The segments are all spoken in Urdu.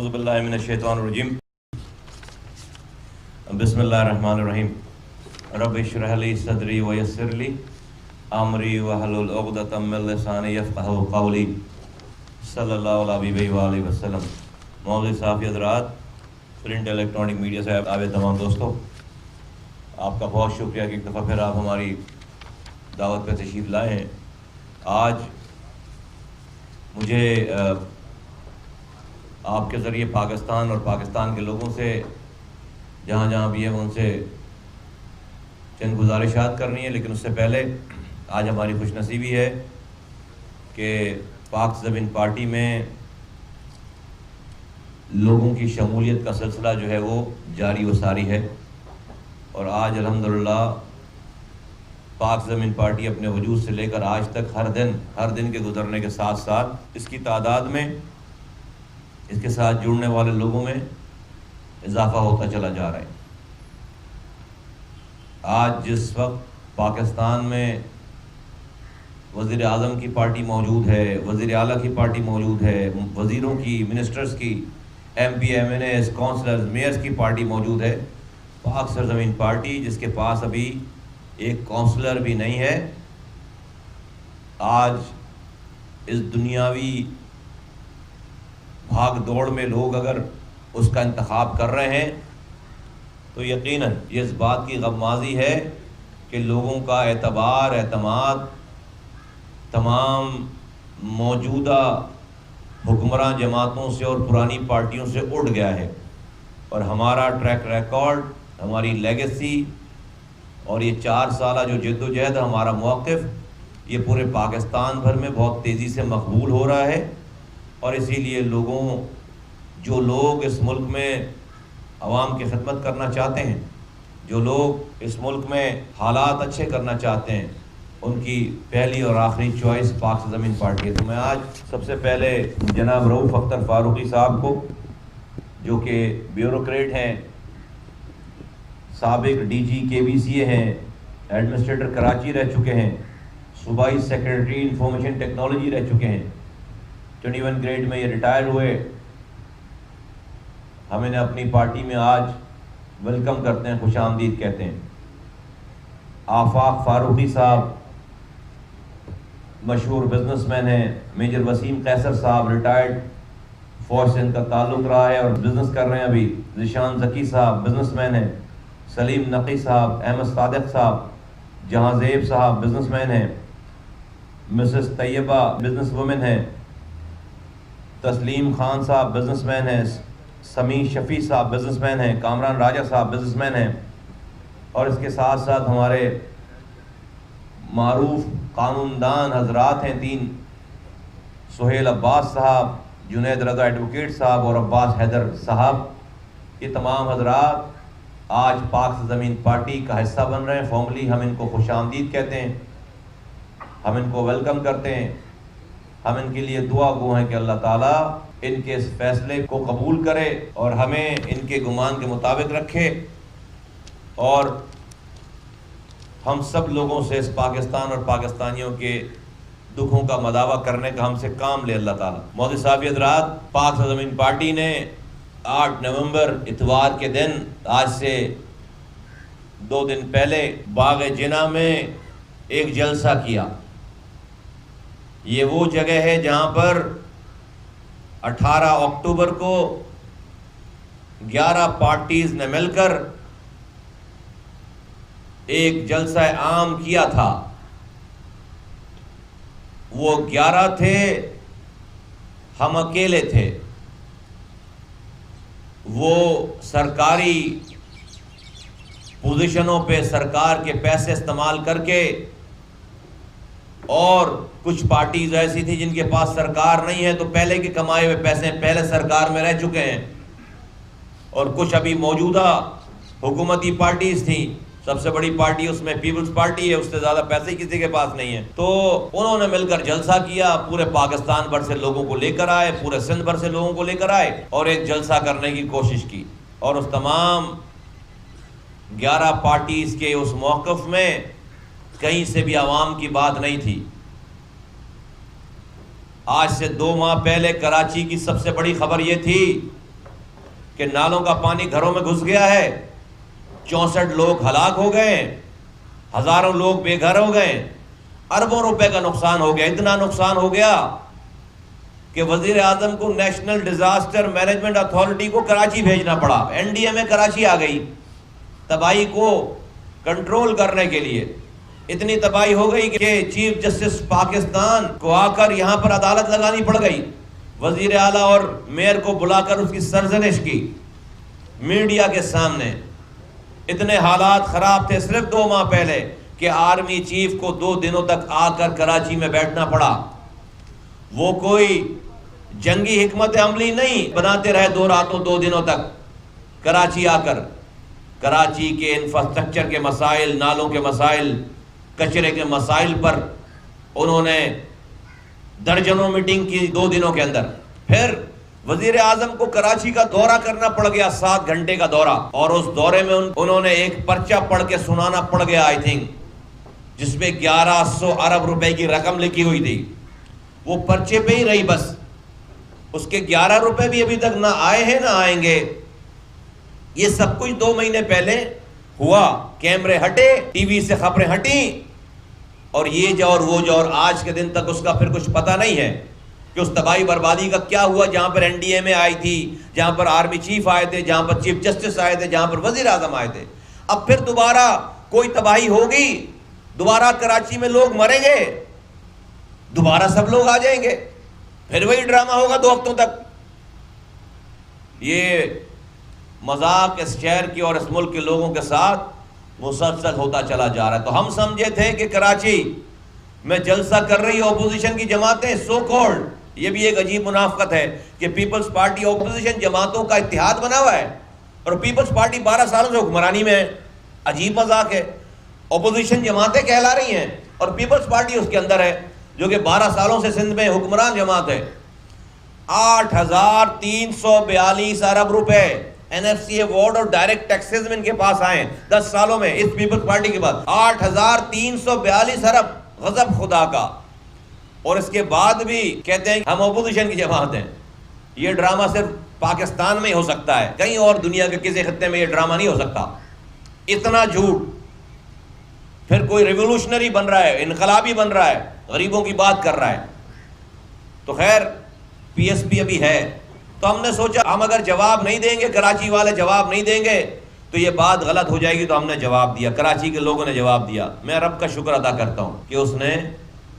اعوذ باللہ من الشیطان الرجیم بسم اللہ الرحمن الرحیم رب اشرح لی صدری ویسر لی امری واحلل عقدۃ من لسانی یفقہوا قولی صلی اللہ علیہ وآلہ وسلم۔ معزز صحافی حضرات، پرنٹ الیکٹرانک میڈیا سے آئے تمام دوستوں، آپ کا بہت شکریہ کہ ایک دفعہ پھر آپ ہماری دعوت پہ تشریف لائے ہیں۔ آج مجھے آپ کے ذریعے پاکستان اور پاکستان کے لوگوں سے جہاں جہاں بھی ہیں ان سے چند گزارشات کرنی ہے، لیکن اس سے پہلے آج ہماری خوش نصیبی ہے کہ پاک زمین پارٹی میں لوگوں کی شمولیت کا سلسلہ جو ہے وہ جاری و ساری ہے، اور آج الحمدللہ پاک زمین پارٹی اپنے وجود سے لے کر آج تک ہر دن کے گزرنے کے ساتھ ساتھ اس کی تعداد میں، اس کے ساتھ جڑنے والے لوگوں میں اضافہ ہوتا چلا جا رہا ہے۔ آج جس وقت پاکستان میں وزیر اعظم کی پارٹی موجود ہے، وزیر اعلیٰ کی پارٹی موجود ہے، وزیروں کی، منسٹرز کی، MP MNAs, councillors, mayors کی پارٹی موجود ہے، پاک سرزمین پارٹی جس کے پاس ابھی ایک کونسلر بھی نہیں ہے، آج اس دنیاوی بھاگ دوڑ میں لوگ اگر اس کا انتخاب کر رہے ہیں تو یقیناً یہ اس بات کی غمازی ہے کہ لوگوں کا اعتماد تمام موجودہ حکمراں جماعتوں سے اور پرانی پارٹیوں سے اٹھ گیا ہے، اور ہمارا ٹریک ریکارڈ، ہماری لیگیسی اور یہ 4 سالہ جو جد و جہد ہمارا موقف یہ پورے پاکستان بھر میں بہت تیزی سے مقبول ہو رہا ہے، اور اسی لیے جو لوگ اس ملک میں عوام کی خدمت کرنا چاہتے ہیں، جو لوگ اس ملک میں حالات اچھے کرنا چاہتے ہیں، ان کی پہلی اور آخری چوائس پاک زمین پارٹی ہے۔ تو میں آج سب سے پہلے جناب رؤف اختر فاروقی صاحب کو، جو کہ بیوروکریٹ ہیں، سابق ڈی جی کے بی سی اے ہیں، ایڈمنسٹریٹر کراچی رہ چکے ہیں، صوبائی سیکریٹری انفارمیشن ٹیکنالوجی رہ چکے ہیں، 21 گریڈ میں یہ ریٹائر ہوئے، ہم انہیں اپنی پارٹی میں آج ویلکم کرتے ہیں، خوش آمدید کہتے ہیں۔ آفاق فاروقی صاحب مشہور بزنس مین ہیں، میجر وسیم قیصر صاحب ریٹائرڈ، فوج سے ان کا تعلق رہا ہے اور بزنس کر رہے ہیں ابھی۔ ذیشان ذکی صاحب بزنس مین ہیں، سلیم نقی صاحب، احمد صادق صاحب، جہاں زیب صاحب بزنس مین ہیں، مسز طیبہ بزنس وومن ہیں، تسلیم خان صاحب بزنس مین ہیں، سمیع شفیع صاحب بزنس مین ہیں، کامران راجہ صاحب بزنس مین ہیں، اور اس کے ساتھ ساتھ ہمارے معروف قانون دان حضرات ہیں 3، سہیل عباس صاحب، جنید رضا ایڈوکیٹ صاحب اور عباس حیدر صاحب۔ یہ تمام حضرات آج پاک زمین پارٹی کا حصہ بن رہے ہیں۔ فارملی ہم ان کو خوش آمدید کہتے ہیں، ہم ان کو ویلکم کرتے ہیں، ہم ان کے لیے دعا گو ہیں کہ اللہ تعالیٰ ان کے اس فیصلے کو قبول کرے اور ہمیں ان کے گمان کے مطابق رکھے، اور ہم سب لوگوں سے اس پاکستان اور پاکستانیوں کے دکھوں کا مداوع کرنے کا ہم سے کام لے اللہ تعالیٰ۔ معزز صحافی حضرات، پاک زمین پارٹی نے 8 نومبر اتوار کے دن، آج سے 2 دن پہلے، باغ جناح میں ایک جلسہ کیا۔ یہ وہ جگہ ہے جہاں پر 18 اکتوبر کو 11 پارٹیز نے مل کر ایک جلسہ عام کیا تھا۔ وہ 11 تھے، ہم اکیلے تھے۔ وہ سرکاری پوزیشنوں پہ سرکار کے پیسے استعمال کر کے، اور کچھ پارٹیز ایسی تھی جن کے پاس سرکار نہیں ہے تو پہلے کے کمائے ہوئے پیسے پہلے سرکار میں رہ چکے ہیں، اور کچھ ابھی موجودہ حکومتی پارٹیز تھیں۔ سب سے بڑی پارٹی اس میں پیپلز پارٹی ہے، اس سے زیادہ پیسے کسی کے پاس نہیں ہیں۔ تو انہوں نے مل کر جلسہ کیا، پورے پاکستان بھر سے لوگوں کو لے کر آئے، پورے سندھ بھر سے لوگوں کو لے کر آئے، اور ایک جلسہ کرنے کی کوشش کی، اور اس تمام 11 پارٹیز کے اس موقف میں کہیں سے بھی عوام کی بات نہیں تھی۔ آج سے 2 ماہ پہلے کراچی کی سب سے بڑی خبر یہ تھی کہ نالوں کا پانی گھروں میں گھس گیا ہے، 64 لوگ ہلاک ہو گئے، ہزاروں لوگ بے گھر ہو گئے، اربوں روپے کا نقصان ہو گیا۔ اتنا نقصان ہو گیا کہ وزیر اعظم کو نیشنل ڈیزاسٹر مینجمنٹ اتھارٹی کو کراچی بھیجنا پڑا۔ این ڈی اے میں کراچی آ گئی تباہی کو کنٹرول کرنے کے لیے۔ اتنی تباہی ہو گئی کہ چیف جسٹس پاکستان کو آ کر یہاں پر عدالت لگانی پڑ گئی، وزیر اعلیٰ اور میئر کو بلا کر اس کی سرزنش کی میڈیا کے سامنے۔ اتنے حالات خراب تھے صرف 2 ماہ پہلے کہ آرمی چیف کو 2 دنوں تک آ کر کراچی میں بیٹھنا پڑا۔ وہ کوئی جنگی حکمت عملی نہیں بناتے رہے 2 راتوں 2 دنوں تک، کراچی آ کر کراچی کے انفراسٹرکچر کے مسائل، نالوں کے مسائل، کچرے کے مسائل پر انہوں نے درجنوں میٹنگ کی 2 دنوں کے اندر۔ پھر وزیر اعظم کو کراچی کا دورہ کرنا پڑ گیا، 7 گھنٹے کا دورہ، اور اس دورے میں انہوں نے ایک پرچہ پڑھ کے سنانا پڑ گیا آئی تھنک، جس میں 1100 ارب روپے کی رقم لکھی ہوئی تھی۔ وہ پرچے پہ ہی رہی بس، اس کے 11 روپے بھی ابھی تک نہ آئے ہیں نہ آئیں گے۔ یہ سب کچھ 2 مہینے پہلے ہوا، کیمرے ہٹے، ٹی وی سے خبریں ہٹیں، اور یہ جو اور وہ جو، اور آج کے دن تک اس کا پھر کچھ پتہ نہیں ہے کہ اس تباہی بربادی کا کیا ہوا، جہاں پر این ڈی اے میں آئی تھی، جہاں پر آرمی چیف آئے تھے، جہاں پر چیف جسٹس آئے تھے، جہاں پر وزیر اعظم آئے تھے۔ اب پھر دوبارہ کوئی تباہی ہوگی، دوبارہ کراچی میں لوگ مریں گے، دوبارہ سب لوگ آ جائیں گے، پھر وہی ڈرامہ ہوگا 2 ہفتوں تک۔ یہ مذاق اس شہر کی اور اس ملک کے لوگوں کے ساتھ مسلسل ہوتا چلا جا رہا ہے۔ تو ہم سمجھے تھے کہ کراچی میں جلسہ کر رہی اپوزیشن کی جماعتیں، سو کالڈ، یہ بھی ایک عجیب منافقت ہے کہ پیپلز پارٹی اپوزیشن جماعتوں کا اتحاد بنا ہوا ہے، اور پیپلز پارٹی 12 سالوں سے حکمرانی میں ہے۔ عجیب مذاق ہے، اپوزیشن جماعتیں کہلا رہی ہیں اور پیپلز پارٹی اس کے اندر ہے، جو کہ 12 سالوں سے سندھ میں حکمران جماعت ہے۔ 8342 ارب روپے این ایف سی ایوارڈ اور ڈائریکٹ ٹیکسز میں ان کے پاس آئے 10 سالوں میں، اس پیپلز پارٹی کے بعد 8342 ارب، غضب خدا کا۔ اور اس کے بعد بھی کہتے ہیں ہم اپوزیشن کی جماعت ہیں۔ یہ ڈرامہ صرف پاکستان میں ہی ہو سکتا ہے، کہیں اور دنیا کے کسی خطے میں یہ ڈرامہ نہیں ہو سکتا۔ اتنا جھوٹ۔ پھر کوئی ریولوشنری بن رہا ہے، انقلابی بن رہا ہے، غریبوں کی بات کر رہا ہے۔ تو خیر پی ایس پی ابھی ہے، تو ہم نے سوچا ہم اگر جواب نہیں دیں گے، کراچی والے جواب نہیں دیں گے تو یہ بات غلط ہو جائے گی، تو ہم نے جواب دیا، کراچی کے لوگوں نے جواب دیا۔ میں رب کا شکر ادا کرتا ہوں کہ اس نے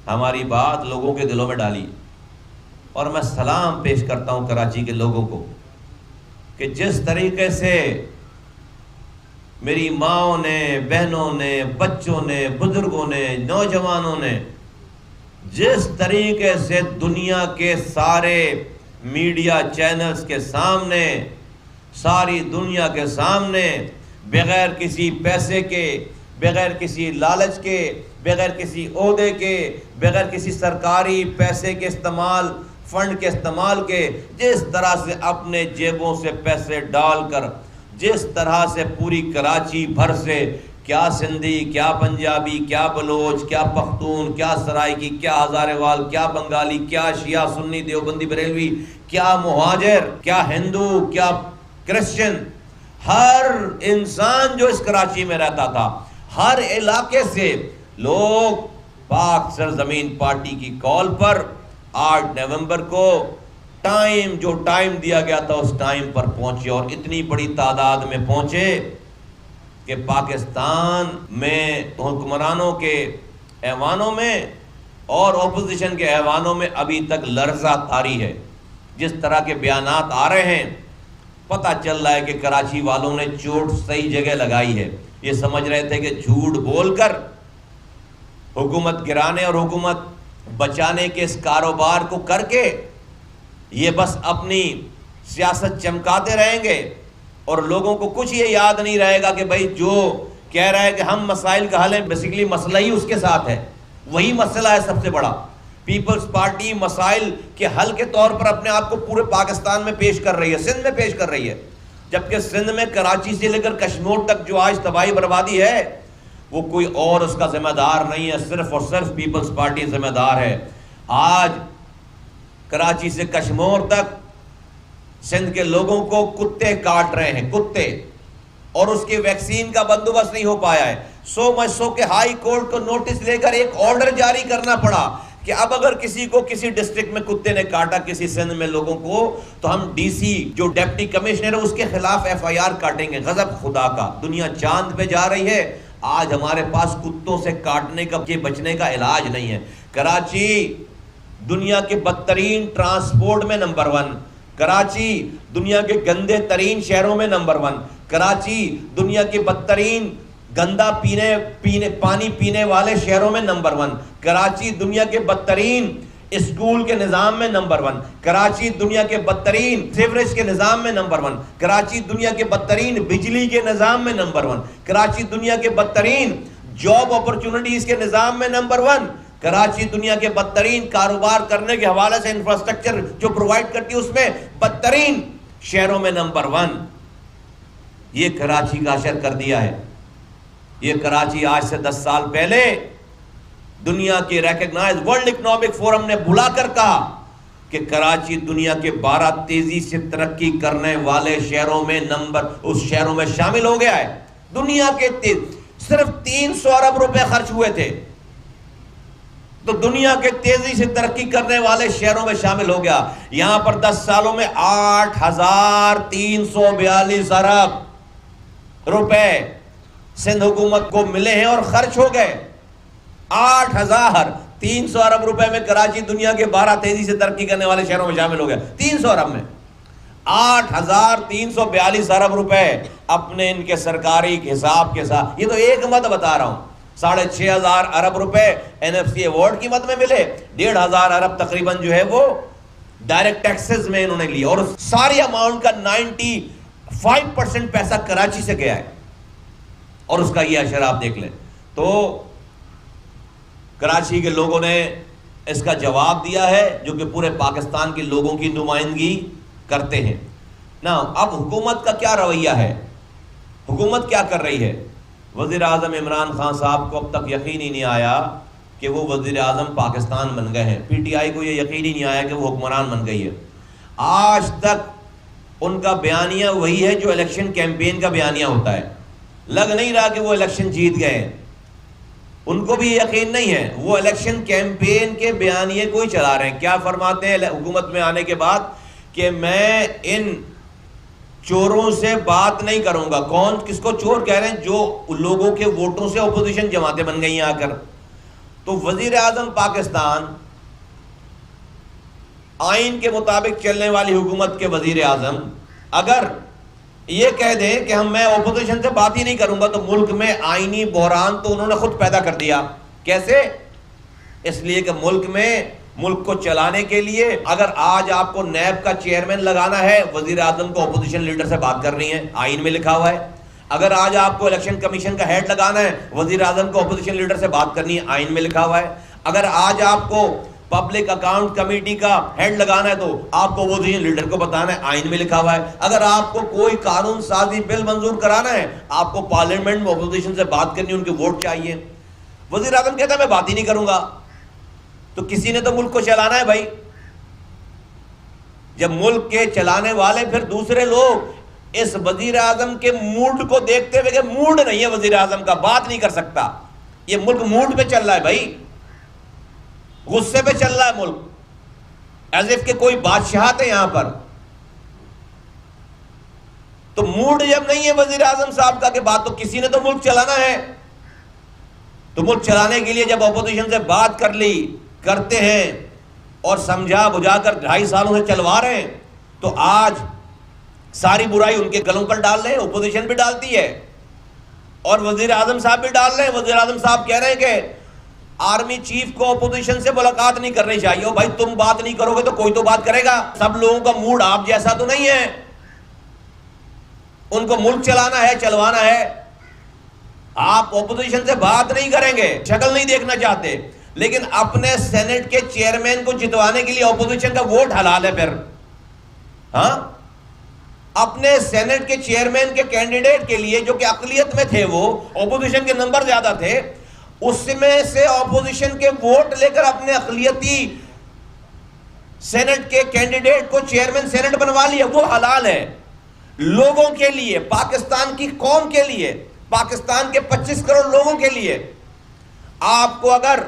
ہماری بات لوگوں کے دلوں میں ڈالی، اور میں سلام پیش کرتا ہوں کراچی کے لوگوں کو کہ جس طریقے سے میری ماؤں نے، بہنوں نے، بچوں نے، بزرگوں نے، نوجوانوں نے جس طریقے سے دنیا کے سارے میڈیا چینلز کے سامنے، ساری دنیا کے سامنے، بغیر کسی پیسے کے، بغیر کسی لالچ کے، بغیر کسی عہدے کے، بغیر کسی سرکاری پیسے کے استعمال، فنڈ کے استعمال کے، جس طرح سے اپنے جیبوں سے پیسے ڈال کر، جس طرح سے پوری کراچی بھر سے، کیا سندھی، کیا پنجابی، کیا بلوچ، کیا پختون، کیا سرائکی، کیا ہزارے وال، کیا بنگالی، کیا شیعہ سنی دیوبندی بریلوی، کیا مہاجر، کیا ہندو، کیا کرسچن، ہر انسان جو اس کراچی میں رہتا تھا، ہر علاقے سے لوگ پاک سرزمین پارٹی کی کال پر 8 نومبر کو جو ٹائم دیا گیا تھا اس ٹائم پر پہنچے، اور اتنی بڑی تعداد میں پہنچے کہ پاکستان میں حکمرانوں کے ایوانوں میں اور اپوزیشن کے ایوانوں میں ابھی تک لرزہ طاری ہے۔ جس طرح کے بیانات آ رہے ہیں، پتہ چل رہا ہے کہ کراچی والوں نے چوٹ صحیح جگہ لگائی ہے۔ یہ سمجھ رہے تھے کہ جھوٹ بول کر حکومت گرانے اور حکومت بچانے کے اس کاروبار کو کر کے یہ بس اپنی سیاست چمکاتے رہیں گے، اور لوگوں کو کچھ یہ یاد نہیں رہے گا کہ بھائی جو کہہ رہا ہے کہ ہم مسائل کا حل ہے، بیسیکلی مسئلہ ہی اس کے ساتھ ہے، وہی مسئلہ ہے سب سے بڑا۔ پیپلز پارٹی مسائل کے حل کے طور پر اپنے آپ کو پورے پاکستان میں پیش کر رہی ہے، سندھ میں پیش کر رہی ہے، جبکہ سندھ میں کراچی سے لے کر کشمیر تک جو آج تباہی بربادی ہے وہ کوئی اور اس کا ذمہ دار نہیں ہے، صرف اور صرف پیپلز پارٹی ذمہ دار ہے۔ آج کراچی سے کشمیر تک سندھ کے لوگوں کو کتے کاٹ رہے ہیں، کتے، اور اس کی ویکسین کا بندوبست نہیں ہو پایا ہے. سو مچ سو کہ ہائی کورٹ کو نوٹس لے کر ایک آرڈر جاری کرنا پڑا کہ اب اگر کسی کو کسی ڈسٹرکٹ میں کتے نے کاٹا کسی سندھ میں لوگوں کو، تو ہم ڈی سی جو ڈپٹی کمشنر ہے اس کے خلاف ایف آئی آر کاٹیں گے. غضب خدا کا، دنیا چاند پہ جا رہی ہے، آج ہمارے پاس کتوں سے کاٹنے کا کے بچنے کا علاج نہیں ہے. کراچی دنیا کے بدترین ٹرانسپورٹ میں نمبر 1، کراچی دنیا کے گندے ترین شہروں میں نمبر 1، کراچی دنیا کے بدترین گندا پانی پینے والے شہروں میں نمبر 1، کراچی دنیا کے بدترین اسکول کے نظام میں نمبر 1، کراچی دنیا کے بدترین سیوریج کے نظام میں نمبر 1، کراچی دنیا کے بدترین بجلی کے نظام میں نمبر 1، کراچی دنیا کے بدترین جاب اپرچونٹیز کے نظام میں نمبر 1، کراچی دنیا کے بدترین کاروبار کرنے کے حوالے سے انفراسٹرکچر جو پرووائڈ کرتی ہے اس میں بدترین شہروں میں نمبر 1. یہ کراچی کا اشر کر دیا ہے. یہ کراچی آج سے 10 سال پہلے دنیا کے ریکگنائز ورلڈ اکنامک فورم نے بلا کر کہا کہ کراچی دنیا کے 12 تیزی سے ترقی کرنے والے شہروں میں اس شہروں میں شامل ہو گیا ہے. دنیا کے صرف 300 ارب روپے خرچ ہوئے تھے تو دنیا کے تیزی سے ترقی کرنے والے شہروں میں شامل ہو گیا. یہاں پر 10 سالوں میں 8,342 ارب روپے سندھ حکومت کو ملے ہیں اور خرچ ہو گئے. 8,300 ارب روپے میں کراچی دنیا کے 12 تیزی سے ترقی کرنے والے شہروں میں شامل ہو گیا. 300 ارب میں 8,342 ارب روپے اپنے ان کے سرکاری حساب کے ساتھ. یہ تو ایک مد بتا رہا ہوں. 6,500 ارب روپے این ایف سی ایوارڈ کی مد میں ملے، 1,500 ارب تقریباً جو ہے وہ ڈائریکٹ ٹیکسز میں انہوں نے لیا، اور ساری اماؤنٹ کا 95% پیسہ کراچی سے گیا ہے. اور اس کا یہ اشر آپ دیکھ لیں. تو کراچی کے لوگوں نے اس کا جواب دیا ہے جو کہ پورے پاکستان کے لوگوں کی نمائندگی کرتے ہیں. نا اب حکومت کا کیا رویہ ہے، حکومت کیا کر رہی ہے؟ وزیر اعظم عمران خان صاحب کو اب تک یقین ہی نہیں آیا کہ وہ وزیر اعظم پاکستان بن گئے ہیں. پی ٹی آئی کو یہ یقین ہی نہیں آیا کہ وہ حکمران بن گئی ہے. آج تک ان کا بیانیہ وہی ہے جو الیکشن کیمپین کا بیانیہ ہوتا ہے. لگ نہیں رہا کہ وہ الیکشن جیت گئے. ان کو بھی یقین نہیں ہے، وہ الیکشن کیمپین کے بیانیے کو ہی چلا رہے ہیں. کیا فرماتے ہیں حکومت میں آنے کے بعد کہ میں ان چوروں سے بات نہیں کروں گا. کون کس کو چور کہہ رہے ہیں؟ جو لوگوں کے ووٹوں سے اپوزیشن جماعتیں بن گئی ہیں آ کر. تو وزیر اعظم پاکستان آئین کے مطابق چلنے والی حکومت کے وزیر اعظم اگر یہ کہہ دیں کہ میں اپوزیشن سے بات ہی نہیں کروں گا تو ملک میں آئینی بحران تو انہوں نے خود پیدا کر دیا. کیسے؟ اس لیے کہ ملک کو چلانے کے لیے اگر آج آپ کو نیب کا چیئرمین لگانا ہے، وزیر اعظم کو اپوزیشن لیڈر سے بات کرنی ہے، آئین میں لکھا ہوا ہے. اگر آج آپ کو الیکشن کمیشن کا ہیڈ لگانا ہے، وزیر اعظم کو اپوزیشن لیڈر سے بات کرنی ہے، آئین میں لکھا ہوا ہے. اگر آج آپ کو پبلک اکاؤنٹ کمیٹی کا ہیڈ لگانا ہے تو آپ کو اپوزیشن لیڈر کو بتانا ہے، آئین میں لکھا ہوا ہے. اگر آپ کو کوئی قانون سازی بل منظور کرانا ہے، آپ کو پارلیمنٹ میں اپوزیشن سے بات کرنی ہے، ان کے ووٹ چاہیے. وزیر اعظم کہتا ہے میں بات ہی نہیں کروں گا. تو کسی نے تو ملک کو چلانا ہے بھائی. جب ملک کے چلانے والے پھر دوسرے لوگ اس وزیر اعظم کے موڈ کو دیکھتے ہوئے کہ موڈ نہیں ہے وزیر اعظم کا، بات نہیں کر سکتا، یہ ملک موڈ پہ چل رہا ہے بھائی، غصے پہ چل رہا ہے ملک، ایز اف کہ کوئی بادشاہت ہے یہاں پر. تو موڈ جب نہیں ہے وزیر اعظم صاحب کا کہ بات، تو کسی نے تو ملک چلانا ہے. تو ملک چلانے کے لیے جب اپوزیشن سے بات کرتے ہیں اور سمجھا بجھا کر 2.5 سالوں سے چلوا رہے ہیں، تو آج ساری برائی ان کے گلوں پر ڈال رہے ہیں. اپوزیشن بھی ڈالتی ہے اور وزیر اعظم صاحب بھی ڈال رہے ہیں. وزیر اعظم صاحب کہہ رہے ہیں کہ آرمی چیف کو اپوزیشن سے ملاقات نہیں کرنی چاہیے. بھائی تم بات نہیں کرو گے تو کوئی تو بات کرے گا. سب لوگوں کا موڈ آپ جیسا تو نہیں ہے. ان کو ملک چلانا ہے، چلوانا ہے. آپ اپوزیشن سے بات نہیں کریں گے، شکل نہیں دیکھنا چاہتے، لیکن اپنے سینٹ کے چیئرمین کو جتوانے کے لیے اپوزیشن کا ووٹ حلال ہے. پھر ہاں اپنے سینٹ کے چیئرمین کے کینڈیڈیٹ کے لیے جو کہ اقلیت میں تھے، وہ اپوزیشن کے نمبر زیادہ تھے، اس میں سے اپوزیشن کے ووٹ لے کر اپنے اقلیتی سینٹ کے کینڈیڈیٹ کو چیئرمین سینٹ بنوا لیا، وہ حلال ہے لوگوں کے لیے، پاکستان کی قوم کے لیے، پاکستان کے 25 کروڑ لوگوں کے لیے۔ آپ کو اگر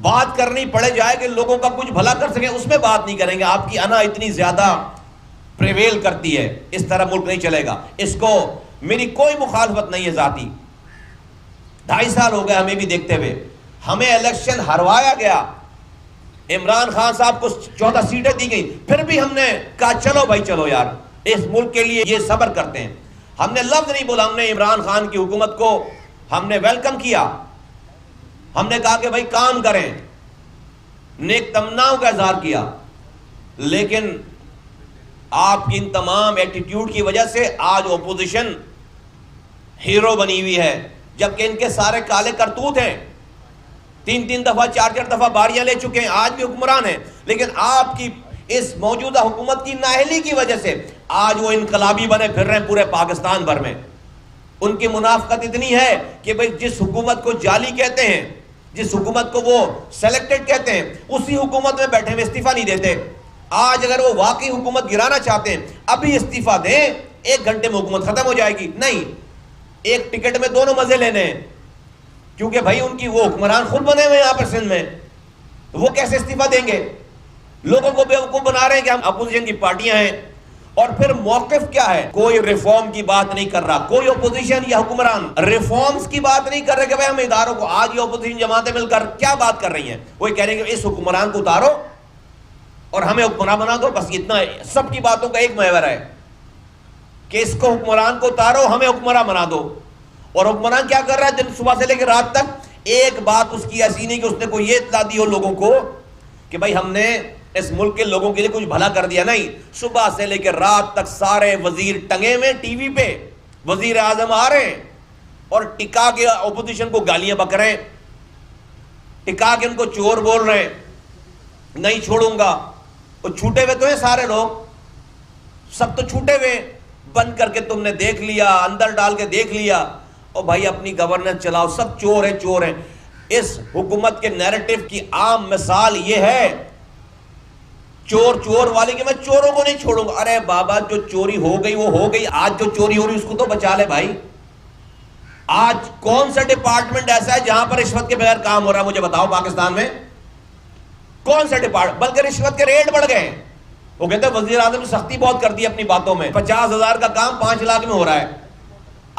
بات کرنی پڑے جائے کہ لوگوں کا کچھ بھلا کر سکیں، اس میں بات نہیں کریں گے، آپ کی انا اتنی زیادہ پریویل کرتی ہے، اس طرح ملک نہیں چلے گا۔ اس کو میری کوئی مخالفت نہیں ہے ذاتی، 2.5 سال ہو گئے ہمیں بھی دیکھتے ہوئے، ہمیں الیکشن ہروایا گیا، عمران خان صاحب کو 14 سیٹیں دی گئی، پھر بھی ہم نے کہا چلو بھائی چلو یار اس ملک کے لیے یہ صبر کرتے ہیں۔ ہم نے لفظ نہیں بولا، ہم نے عمران خان کی حکومت کو ہم نے ویلکم کیا، ہم نے کہا کہ بھائی کام کریں، نیک تمناؤں کا اظہار کیا، لیکن آپ کی ان تمام ایٹیٹیوڈ کی وجہ سے آج اپوزیشن ہیرو بنی ہوئی ہے، جبکہ ان کے سارے کالے کرتوت ہیں، 3 دفعہ 4 دفعہ باریاں لے چکے ہیں، آج بھی حکمران ہیں، لیکن آپ کی اس موجودہ حکومت کی نااہلی کی وجہ سے آج وہ انقلابی بنے پھر رہے ہیں پورے پاکستان بھر میں۔ ان کی منافقت اتنی ہے کہ بھئی جس حکومت کو جعلی کہتے ہیں، جس حکومت کو وہ سلیکٹڈ کہتے ہیں، اسی حکومت میں بیٹھے ہوئے استعفیٰ نہیں دیتے۔ آج اگر وہ واقعی حکومت گرانا چاہتے ہیں، ابھی استعفیٰ دیں، 1 گھنٹے میں حکومت ختم ہو جائے گی۔ نہیں، ایک ٹکٹ میں دونوں مزے لینے ہیں، کیونکہ بھائی ان کی وہ حکمران خود بنے ہوئے ہیں یہاں پر سندھ میں، وہ کیسے استعفیٰ دیں گے؟ لوگوں کو بیوقوف بنا رہے ہیں کہ ہم اپوزیشن کی پارٹیاں ہیں، اور پھر موقف کیا ہے؟ کوئی ریفارم کی بات نہیں کر رہا، کوئی اپوزیشن یا حکمران ریفارمز کی بات نہیں کر رہے کہ بھائی ہم اداروں کو، آج یہ اپوزیشن جماعتیں مل کر کیا بات کر رہی ہیں؟ وہ کہہ رہے ہیں کہ اس حکمران کو اتارو اور ہمیں حکمران بنا دو، بس اتنا ہے۔ سب کی باتوں کا ایک محور ہے کہ اس کو حکمران کو اتارو، ہمیں حکمران بنا دو۔ اور حکمران کیا کر رہا ہے؟ دن صبح سے لے کے رات تک ایک بات اس کی ایسی نہیں کہ اس نے کوئی یہ اطلاع دی ہو لوگوں کو کہ بھائی ہم نے اس ملک کے لوگوں کے لیے کچھ بھلا کر دیا۔ نہیں، صبح سے لے کے رات تک سارے وزیر ٹنگے میں ٹی وی پہ، وزیر اعظم آ رہے ہیں اور ٹکا کے اپوزیشن کو گالیاں بک رہے ہیں، ٹکا کے ان کو چور بول رہے ہیں، نہیں چھوڑوں گا۔ وہ چھوٹے ہوئے تو ہیں سارے لوگ، سب تو چھوٹے ہوئے، بند کر کے تم نے دیکھ لیا، اندر ڈال کے دیکھ لیا، اور بھائی اپنی گورننس چلاؤ، سب چور ہیں چور ہیں۔ اس حکومت کے نیریٹو کی عام مثال یہ ہے، چور چور والے کہ میں چوروں کو نہیں چھوڑوں گا۔ ارے بابا جو چوری ہو گئی وہ ہو گئی، آج جو چوری ہو رہی اس کو تو بچا لے بھائی۔ آج کون سا ڈپارٹمنٹ ایسا ہے جہاں پر رشوت کے بغیر کام ہو رہا ہے؟ مجھے بتاؤ پاکستان میں کون سا ڈپارٹمنٹ؟ بلکہ رشوت کے ریٹ بڑھ گئے ہیں۔ وہ کہتے ہیں وزیر اعظم نے سختی بہت کر دی اپنی باتوں میں، 50,000 کا کام 5 لاکھ میں ہو رہا ہے۔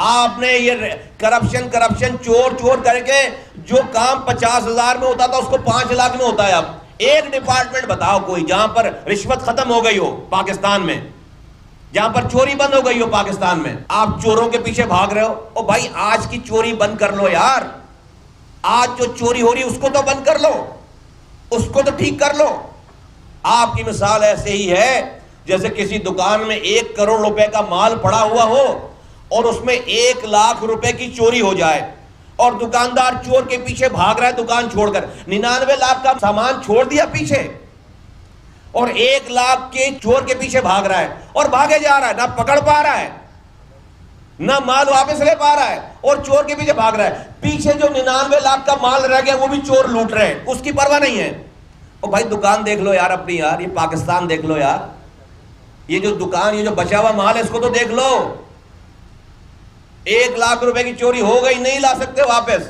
آپ نے یہ کرپشن چور کر کے جو کام 50,000 میں ہوتا تھا اس کو 5 لاکھ میں ہوتا ہے۔ اب ایک ڈپارٹمنٹ بتاؤ کوئی جہاں پر رشوت ختم ہو گئی ہو پاکستان میں، جہاں پر چوری بند ہو گئی ہو پاکستان میں۔ آپ چوروں کے پیچھے بھاگ رہے ہو۔ او بھائی آج کی چوری بند کر لو یار، آج جو چوری ہو رہی اس کو تو بند کر لو، اس کو تو ٹھیک کر لو۔ آپ کی مثال ایسے ہی ہے جیسے کسی دکان میں 1 کروڑ روپے کا مال پڑا ہوا ہو اور اس میں 1 لاکھ روپے کی چوری ہو جائے، اور دکاندار چور کے پیچھے بھاگ رہا ہے دکان چھوڑ کر، 99 لاکھ کا سامان چھوڑ دیا پیچھے اور 1 لاکھ کے چور کے پیچھے بھاگ رہا ہے، اور بھاگے جا رہا ہے، نہ پکڑ پا رہا ہے نہ مال واپس لے پا رہا ہے، اور چور کے پیچھے بھاگ رہا ہے۔ پیچھے جو 99 لاکھ کا مال رہ گیا وہ بھی چور لوٹ رہے ہیں، اس کی پرواہ نہیں ہے۔ اور بھائی دکان دیکھ لو یار اپنی، یار یہ پاکستان دیکھ لو یار، یہ جو دکان، یہ جو بچا ہوا مال ہے اس کو تو دیکھ لو۔ 1 لاکھ روپے کی چوری ہو گئی، نہیں لا سکتے واپس،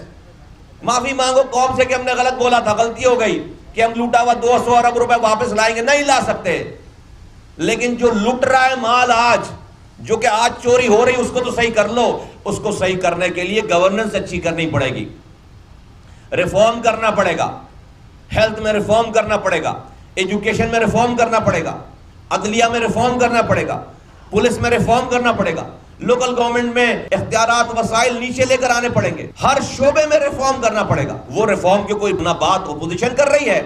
معافی مانگو قوم سے کہ ہم نے غلط بولا تھا، غلطی ہو گئی کہ ہم لوٹا ہوا 200 ارب روپے واپس لائیں گے، نہیں لا سکتے۔ لیکن جو لٹ رہا ہے مال آج، جو کہ آج چوری ہو رہی، اس کو تو صحیح کر لو۔ اس کو صحیح کرنے کے لیے گورننس اچھی کرنی پڑے گی، ریفارم کرنا پڑے گا، ہیلتھ میں ریفارم کرنا پڑے گا، ایجوکیشن میں ریفارم کرنا پڑے گا، عدلیہ میں ریفارم کرنا پڑے گا، پولیس میں ریفارم کرنا پڑے گا، لوکل گورنمنٹ میں اختیارات وسائل نیچے لے کر آنے پڑیں گے، ہر شعبے میں ریفارم کرنا پڑے گا۔ وہ ریفارم کی کوئی نہ بات اپوزیشن کر رہی ہے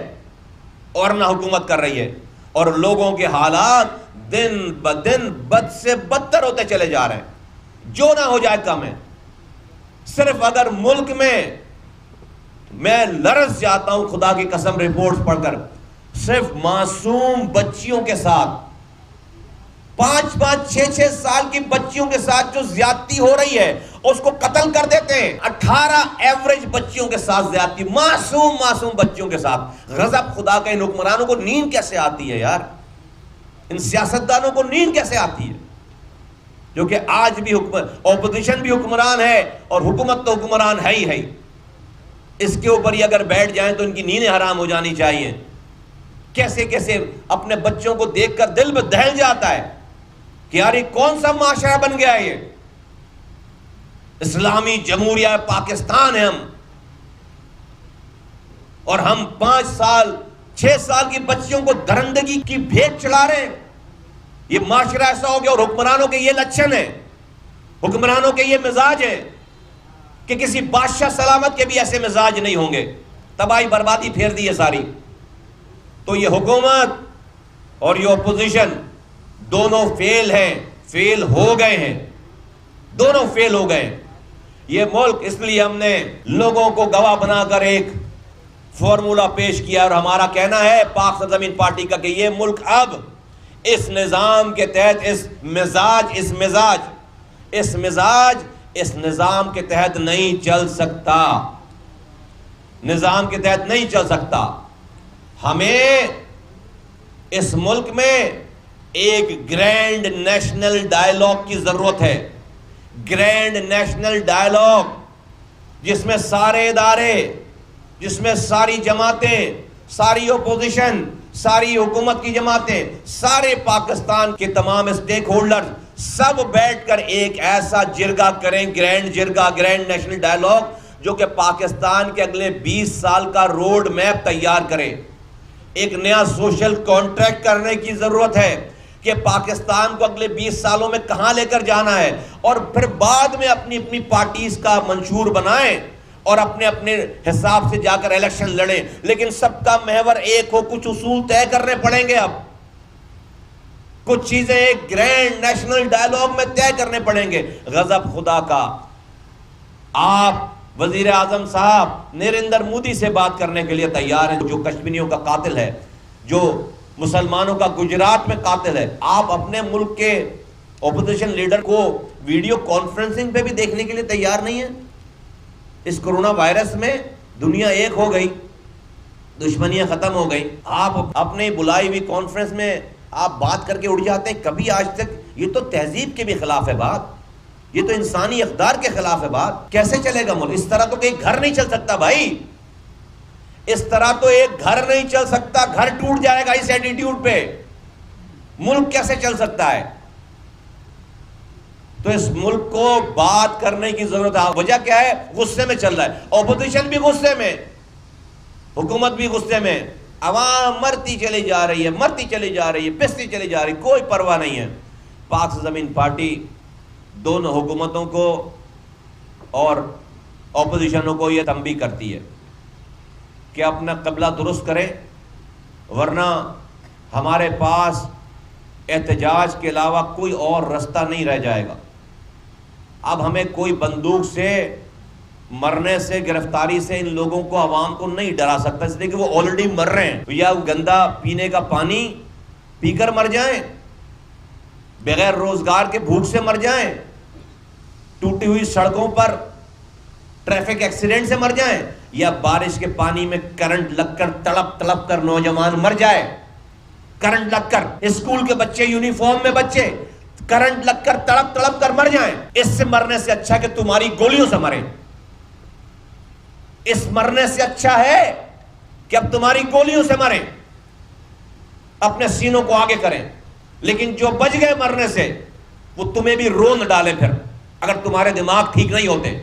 اور نہ حکومت کر رہی ہے، اور لوگوں کے حالات دن بدن بد سے بدتر ہوتے چلے جا رہے ہیں۔ جو نہ ہو جائے کم ہے۔ صرف اگر ملک میں لرز جاتا ہوں خدا کی قسم رپورٹس پڑھ کر، صرف معصوم بچیوں کے ساتھ 5-5 6-6 سال کی بچیوں کے ساتھ جو زیادتی ہو رہی ہے اس کو قتل کر دیتے ہیں. 18 ایوریج بچیوں کے ساتھ زیادتی, معصوم بچیوں کے ساتھ. غضب خدا کا ان حکمرانوں کو نیند کیسے آتی ہے یار؟ ان سیاستدانوں کو نیند کیسے آتی ہے جو کہ آج بھی اپوزیشن بھی حکمران ہے اور حکومت تو حکمران ہے ہی ہے. اس کے اوپر ہی اگر بیٹھ جائیں تو ان کی نیندیں حرام ہو جانی چاہیے. کیسے کیسے اپنے بچوں کو دیکھ کر دل میں دہل جاتا ہے کہ یار یہ کون سا معاشرہ بن گیا ہے؟ یہ اسلامی جمہوریہ پاکستان ہے ہم، اور ہم 5 سال 6 سال کی بچیوں کو درندگی کی بھیک چڑھا رہے ہیں. یہ معاشرہ ایسا ہو گیا. اور حکمرانوں کے یہ لچھن ہیں، حکمرانوں کے یہ مزاج ہیں کہ کسی بادشاہ سلامت کے بھی ایسے مزاج نہیں ہوں گے. تباہی بربادی پھیر دی ہے ساری. تو یہ حکومت اور یہ اپوزیشن دونوں فیل ہیں، فیل ہو گئے ہیں، دونوں فیل ہو گئے. یہ ملک اس لیے ہم نے لوگوں کو گواہ بنا کر ایک فارمولا پیش کیا، اور ہمارا کہنا ہے پاک سرزمین پارٹی کا کہ یہ ملک اب اس نظام کے تحت اس نظام کے تحت نہیں چل سکتا. نظام کے تحت نہیں چل سکتا. ہمیں اس ملک میں ایک گرینڈ نیشنل ڈائیلاگ کی ضرورت ہے. گرینڈ نیشنل ڈائیلاگ جس میں سارے ادارے، جس میں ساری جماعتیں، ساری اپوزیشن، ساری حکومت کی جماعتیں، سارے پاکستان کے تمام اسٹیک ہولڈر سب بیٹھ کر ایک ایسا جرگہ کریں، گرینڈ نیشنل ڈائیلاگ جو کہ پاکستان کے اگلے 20 سال کا روڈ میپ تیار کرے. ایک نیا سوشل کانٹریکٹ کرنے کی ضرورت ہے کہ پاکستان کو اگلے 20 سالوں میں کہاں لے کر جانا ہے، اور پھر بعد میں اپنی اپنی پارٹیز کا منشور بنائیں اور اپنے اپنے حساب سے جا کر الیکشن لڑیں. لیکن سب کا محور ایک ہو. کچھ اصول طے کرنے پڑیں گے. اب کچھ چیزیں ایک گرینڈ نیشنل ڈائیلاگ میں طے کرنے پڑیں گے. غضب خدا کا. آپ وزیر اعظم صاحب نریندر مودی سے بات کرنے کے لیے تیار ہیں، جو کشمیریوں کا قاتل ہے، جو مسلمانوں کا گجرات میں قاتل ہے. آپ اپنے ملک کے اپوزیشن لیڈر کو ویڈیو کانفرنسنگ پہ بھی دیکھنے کے لیے تیار نہیں ہیں. اس کرونا وائرس میں دنیا ایک ہو گئی، دشمنیاں ختم ہو گئی. آپ اپنے بلائی ہوئی کانفرنس میں آپ بات کر کے اڑ جاتے ہیں. کبھی آج تک یہ تو تہذیب کے بھی خلاف ہے بات، یہ تو انسانی اقدار کے خلاف ہے بات. کیسے چلے گا ملک؟ اس طرح تو ایک گھر نہیں چل سکتا بھائی. اس طرح تو ایک گھر نہیں چل سکتا. گھر ٹوٹ جائے گا اس ایٹیٹیوڈ پہ. ملک کیسے چل سکتا ہے؟ تو اس ملک کو بات کرنے کی ضرورت ہے. وجہ کیا ہے؟ غصے میں چل رہا ہے. اپوزیشن بھی غصے میں، حکومت بھی غصے میں. عوام مرتی چلی جا رہی ہے، پستی چلی جا رہی، کوئی پرواہ نہیں ہے. پاک زمین پارٹی دونوں حکومتوں کو اور اپوزیشنوں کو یہ تنبیہ کرتی ہے کہ اپنا قبلہ درست کریں، ورنہ ہمارے پاس احتجاج کے علاوہ کوئی اور رستہ نہیں رہ جائے گا. اب ہمیں کوئی بندوق سے، مرنے سے، گرفتاری سے ان لوگوں کو، عوام کو نہیں ڈرا سکتا، اس لیے کہ وہ آلریڈی مر رہے ہیں. یا گندا پینے کا پانی پی کر مر جائیں، بغیر روزگار کے بھوک سے مر جائیں، ٹوٹی ہوئی سڑکوں پر ٹریفک ایکسیڈنٹ سے مر جائیں، یا بارش کے پانی میں کرنٹ لگ کر تڑپ کر نوجوان مر جائے. کرنٹ لگ کر اسکول کے بچے، یونیفارم میں بچے کرنٹ لگ کر تڑپ کر مر جائیں. اس سے مرنے سے اچھا کہ تمہاری گولیوں سے مریں. اس مرنے سے اچھا ہے کہ اب تمہاری گولیوں سے مریں. اپنے سینوں کو آگے کریں. لیکن جو بچ گئے مرنے سے وہ تمہیں بھی روند ڈالے. پھر اگر تمہارے دماغ ٹھیک نہیں ہوتے،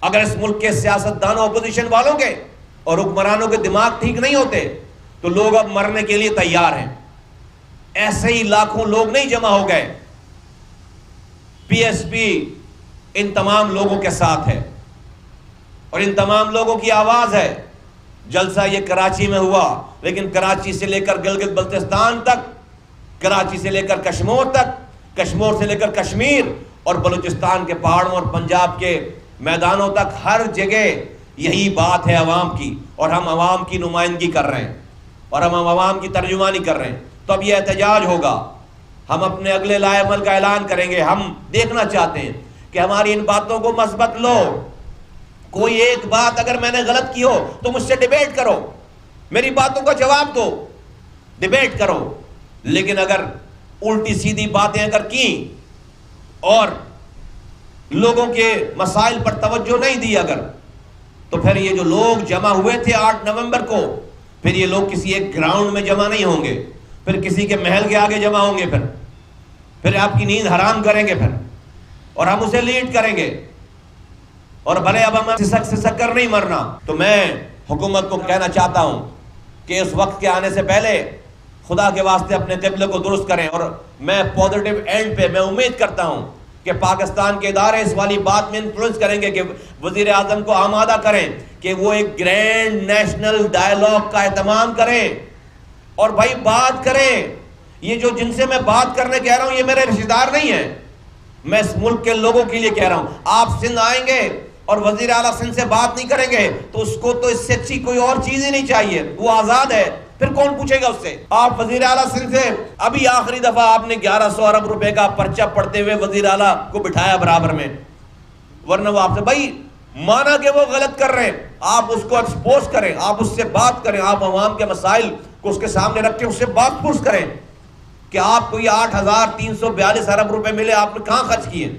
اگر اس ملک کے سیاستدانوں، اپوزیشن والوں کے اور حکمرانوں کے دماغ ٹھیک نہیں ہوتے تو لوگ اب مرنے کے لیے تیار ہیں. ایسے ہی لاکھوں لوگ نہیں جمع ہو گئے. پی ایس پی ان تمام لوگوں کے ساتھ ہے اور ان تمام لوگوں کی آواز ہے. جلسہ یہ کراچی میں ہوا، لیکن کراچی سے لے کر گلگت بلتستان تک، کراچی سے لے کر کشمور تک، کشمور سے لے کر کشمیر اور بلوچستان کے پہاڑوں اور پنجاب کے میدانوں تک، ہر جگہ یہی بات ہے عوام کی، اور ہم عوام کی نمائندگی کر رہے ہیں اور ہم عوام کی ترجمانی کر رہے ہیں. تو اب یہ احتجاج ہوگا ہم اپنے اگلے لائے عمل کا اعلان کریں گے. ہم دیکھنا چاہتے ہیں کہ ہماری ان باتوں کو مثبت لو. کوئی ایک بات اگر میں نے غلط کی ہو تو مجھ سے ڈیبیٹ کرو, میری باتوں کا جواب دو, ڈیبیٹ کرو. لیکن اگر الٹی سیدھی باتیں اگر کی اور لوگوں کے مسائل پر توجہ نہیں دی اگر, تو پھر یہ جو لوگ جمع ہوئے تھے 8 نومبر کو, پھر یہ لوگ کسی ایک گراؤنڈ میں جمع نہیں ہوں گے, پھر کسی کے محل کے آگے جمع ہوں گے, پھر آپ کی نیند حرام کریں گے, پھر اور ہم اسے لیڈ کریں گے. اور بھلے اب ہم سسک کر نہیں مرنا. تو میں حکومت کو کہنا چاہتا ہوں کہ اس وقت کے آنے سے پہلے خدا کے واسطے اپنے قبلے کو درست کریں. اور میں پازیٹیو اینڈ پہ میں امید کرتا ہوں کہ پاکستان کے ادارے اس والی بات میں انفلوئنس کریں گے کہ وزیر اعظم کو آمادہ کریں کہ وہ ایک گرینڈ نیشنل ڈائیلاگ کا اہتمام کریں اور بھائی بات کریں. یہ جو جن سے میں بات کرنے کہہ رہا ہوں یہ میرے رشتہ دار نہیں ہیں, میں اس ملک کے لوگوں کے لیے کہہ رہا ہوں. آپ سندھ آئیں گے اور وزیر اعلیٰ سندھ سے بات نہیں کریں گے تو اس کو تو اس سے اچھی کوئی اور چیز ہی نہیں چاہیے, وہ آزاد ہے, پھر کون پوچھے گا اس سے. آپ وزیر اعلیٰ سندھ سے ابھی آخری دفعہ آپ نے 1100 ارب روپے کا پرچہ پڑھتے ہوئے وزیر اعلیٰ کو بٹھایا برابر میں, ورنہ وہ آپ سے بھائی مانا کہ وہ غلط کر رہے ہیں, آپ اس کو ایکسپوز کریں, آپ اس سے بات کریں, آپ عوام کے مسائل کو اس کے سامنے رکھ کے اس سے بات پرس کریں کہ آپ کو یہ 8,342 ارب روپے ملے, آپ نے کہاں خرچ کیے,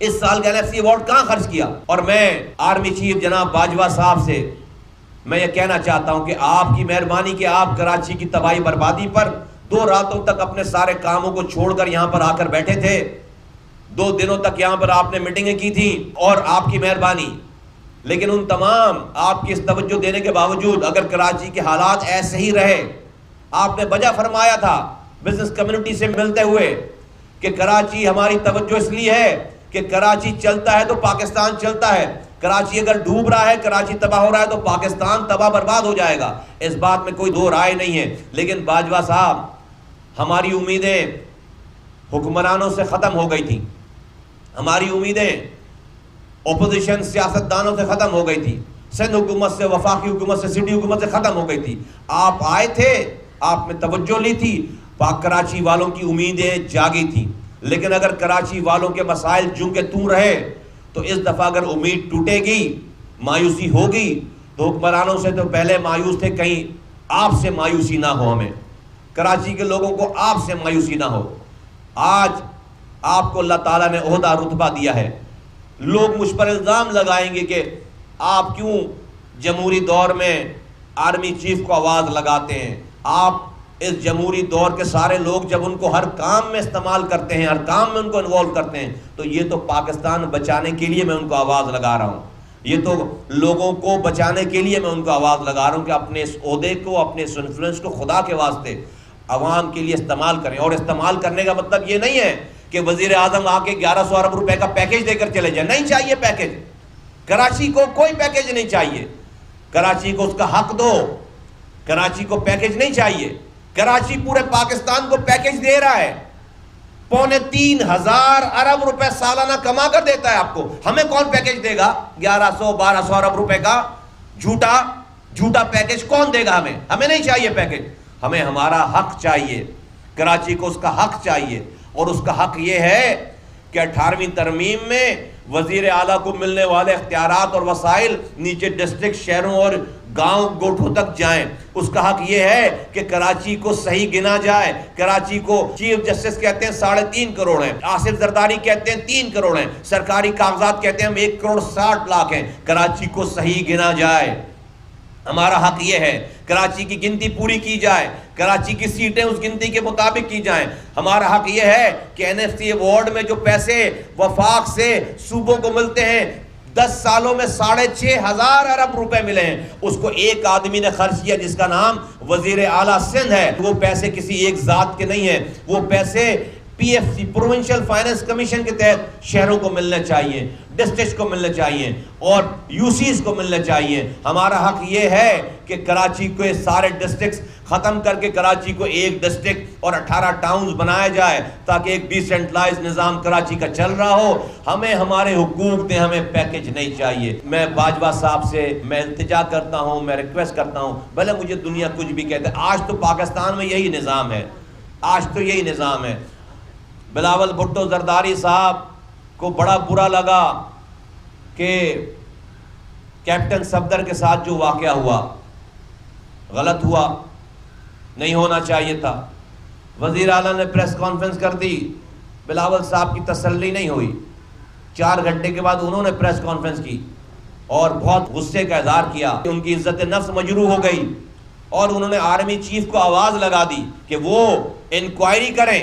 اس سال کا NFC ایوارڈ کہاں خرچ کیا. اور میں آرمی چیف جناب باجوہ صاحب سے میں یہ کہنا چاہتا ہوں کہ آپ کی مہربانی کہ آپ کراچی کی تباہی بربادی پر 2 راتوں تک اپنے سارے کاموں کو چھوڑ کر یہاں پر آ کر بیٹھے تھے, 2 دنوں تک یہاں پر آپ نے میٹنگیں کی تھی, اور آپ کی مہربانی. لیکن ان تمام آپ کی اس توجہ دینے کے باوجود اگر کراچی کے حالات ایسے ہی رہے, آپ نے بجا فرمایا تھا بزنس کمیونٹی سے ملتے ہوئے کہ کراچی ہماری توجہ اس لیے ہے کہ کراچی چلتا ہے تو پاکستان چلتا ہے, کراچی اگر ڈوب رہا ہے, کراچی تباہ ہو رہا ہے تو پاکستان تباہ برباد ہو جائے گا, اس بات میں کوئی دو رائے نہیں ہے. لیکن باجوہ صاحب ہماری امیدیں حکمرانوں سے ختم ہو گئی تھیں, ہماری امیدیں اپوزیشن سیاستدانوں سے ختم ہو گئی تھی, سندھ حکومت سے, وفاقی حکومت سے, سٹی حکومت سے ختم ہو گئی تھی. آپ آئے تھے, آپ نے توجہ لی تھی, پاک کراچی والوں کی امیدیں جاگی تھیں. لیکن اگر کراچی والوں کے مسائل جوں کے توں رہے تو اس دفعہ اگر امید ٹوٹے گی, مایوسی ہوگی, تو حکمرانوں سے تو پہلے مایوس تھے, کہیں آپ سے مایوسی نہ ہو, ہمیں کراچی کے لوگوں کو آپ سے مایوسی نہ ہو. آج آپ کو اللہ تعالیٰ نے عہدہ رتبہ دیا ہے, لوگ مجھ پر الزام لگائیں گے کہ آپ کیوں جمہوری دور میں آرمی چیف کو آواز لگاتے ہیں. آپ اس جمہوری دور کے سارے لوگ جب ان کو ہر کام میں استعمال کرتے ہیں, ہر کام میں ان کو انوالو کرتے ہیں, تو یہ تو پاکستان بچانے کے لیے میں ان کو آواز لگا رہا ہوں, یہ تو لوگوں کو بچانے کے لیے میں ان کو آواز لگا رہا ہوں کہ اپنے اس عہدے کو, اپنے اس انفلوئنس کو خدا کے واسطے عوام کے لیے استعمال کریں. اور استعمال کرنے کا مطلب یہ نہیں ہے کہ وزیر اعظم آ کے 1100 ارب روپے کا پیکیج دے کر چلے جائیں, نہیں چاہیے پیکیج, کراچی کو کوئی پیکیج نہیں چاہیے, کراچی کو اس کا حق دو, کراچی کو پیکیج نہیں چاہیے. کراچی پورے پاکستان کو پیکیج دے رہا ہے, 3,500 ارب روپے سالانہ کما کر دیتا ہے آپ کو, ہمیں کون پیکیج دے گا 1100-1200 ارب روپے کا جھوٹا پیکیج کون دے گا ہمیں, ہمیں نہیں چاہیے پیکیج, ہمیں ہمارا حق چاہیے, کراچی کو اس کا حق چاہیے. اور اس کا حق یہ ہے کہ 18ویں ترمیم میں وزیر اعلیٰ کو ملنے والے اختیارات اور وسائل نیچے ڈسٹرکٹ, شہروں اور گاؤں گوٹھوں تک جائیں. اس کا حق یہ ہے کہ کراچی کو صحیح گنا جائے. کراچی کو چیف جسٹس کہتے ہیں 3.5 کروڑ ہیں, آصف زرداری کہتے ہیں 3 کروڑ ہیں, سرکاری کاغذات کہتے ہیں ہم 1,60,00,000 ہیں. کراچی کو صحیح گنا جائے, ہمارا حق یہ ہے. کراچی کی گنتی پوری کی جائے, کراچی کی سیٹیں اس گنتی کے مطابق کی جائیں. ہمارا حق یہ ہے کہ NFC ایوارڈ میں جو پیسے وفاق سے صوبوں کو ملتے ہیں, 10 سالوں میں 6,500 ارب روپے ملے ہیں, اس کو ایک آدمی نے خرچ کیا جس کا نام وزیر اعلیٰ سندھ ہے. وہ پیسے کسی ایک ذات کے نہیں ہیں, وہ پیسے PFC پروونشل فائننس کمیشن کے تحت شہروں کو ملنے چاہیے, ڈسٹرکٹ کو ملنے چاہیے, اور UCs کو ملنے چاہیے. ہمارا حق یہ ہے کہ کراچی کو سارے ڈسٹرکٹس ختم کر کے کراچی کو ایک ڈسٹرکٹ اور 18 ٹاؤنز بنایا جائے تاکہ ایک ڈیسنٹرلائز نظام کراچی کا چل رہا ہو. ہمیں ہمارے حقوق دیں, ہمیں پیکیج نہیں چاہیے. میں باجوہ صاحب سے میں التجا کرتا ہوں, میں ریکویسٹ کرتا ہوں, بھلے مجھے دنیا کچھ بھی کہتے, آج تو پاکستان میں یہی نظام ہے آج تو یہی نظام ہے۔ بلاول بھٹو زرداری صاحب کو بڑا برا لگا کہ کیپٹن صفدر کے ساتھ جو واقعہ ہوا غلط ہوا، نہیں ہونا چاہیے تھا۔ وزیر اعلیٰ نے پریس کانفرنس کر دی، بلاول صاحب کی تسلی نہیں ہوئی۔ 4 گھنٹے کے بعد انہوں نے پریس کانفرنس کی اور بہت غصے کا اظہار کیا، ان کی عزت نفس مجروح ہو گئی، اور انہوں نے آرمی چیف کو آواز لگا دی کہ وہ انکوائری کریں۔